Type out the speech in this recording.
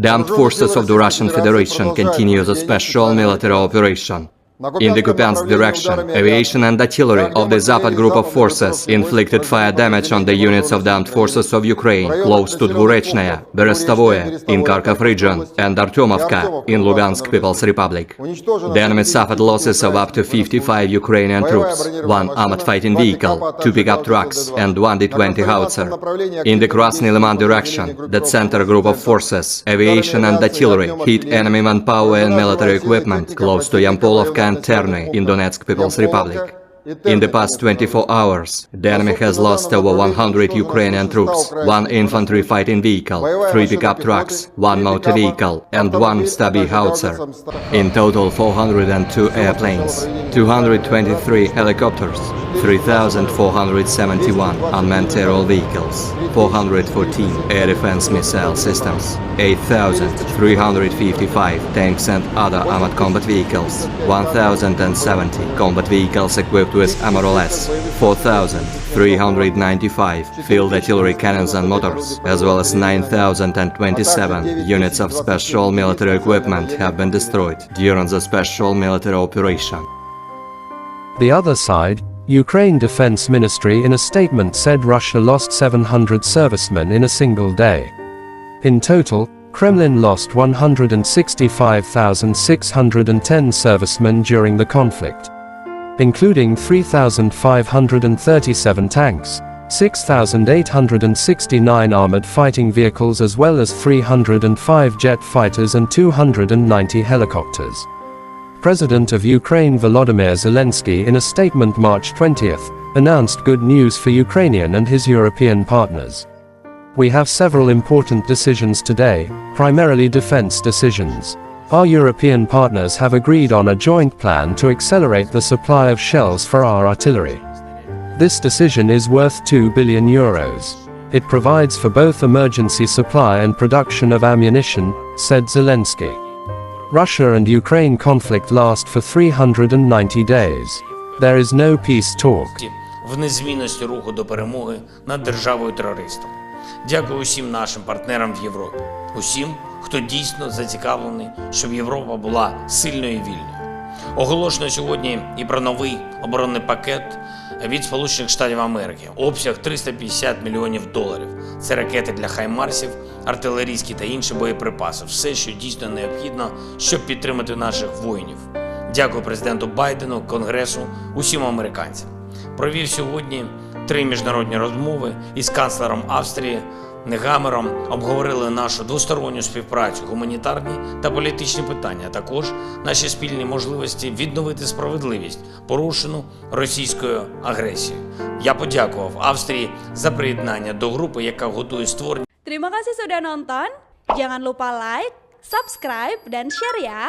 The armed forces of the Russian Federation continue the special military operation. In the occupant's direction, aviation and artillery of the Zapad group of forces inflicted fire damage on the units of the armed forces of Ukraine close to Dvurechnoye, Berestovoye in Kharkov region and Artyomovka in Lugansk People's Republic. The enemy suffered losses of up to 55 Ukrainian troops, 1 armored fighting vehicle, 2 pickup trucks and 1 D-20 howitzer. In the Krasny Liman direction, the center group of forces, aviation and artillery hit enemy manpower and military equipment close to Yampolovka and Terny in Donetsk People's Republic. In the past 24 hours, the enemy has lost over 100 Ukrainian troops, 1 infantry fighting vehicle, 3 pickup trucks, 1 motor vehicle and 1 stubby howitzer. In total 402 airplanes, 223 helicopters, 3,471 unmanned aerial vehicles, 414 air defense missile systems, 8,355 tanks and other armored combat vehicles, 1,070 combat vehicles equipped with MRLS, 4,395 field artillery cannons and motors, as well as 9,027 units of special military equipment have been destroyed during the special military operation. The other side, Ukraine Defense Ministry in a statement said Russia lost 700 servicemen in a single day. In total, Kremlin lost 165,610 servicemen during the conflict, including 3,537 tanks, 6,869 armored fighting vehicles as well as 305 jet fighters and 290 helicopters. President of Ukraine Volodymyr Zelensky in a statement March 20th, announced good news for Ukrainian and his European partners. We have several important decisions today, primarily defense decisions. Our European partners have agreed on a joint plan to accelerate the supply of shells for our artillery. This decision is worth €2 billion. It provides for both emergency supply and production of ammunition, said Zelensky. Russia and Ukraine conflict last for 390 days. There is no peace talk. В незмінності руху до перемоги над державою-терористом. Дякую усім нашим партнерам в Європі. Усім, хто дійсно зацікавлений, щоб Європа була сильною і вільною. Оголошено сьогодні і про новий оборонний пакет від Сполучених Штатів Америки. Обсяг $350 мільйонів. Це ракети для хаймарсів, артилерійські та інші боєприпаси. Все, що дійсно необхідно, щоб підтримати наших воїнів. Дякую президенту Байдену, Конгресу, усім американцям. Провів сьогодні 3 міжнародні розмови із канцлером Австрії Негамером, обговорили нашу двосторонню співпрацю, гуманітарні та політичні питання, а також наші спільні можливості відновити справедливість, порушену російською агресією. Я подякував Австрії за приєднання до групи, яка готує створення. Terima kasih sudah nonton. Jangan lupa like, subscribe, dan share ya.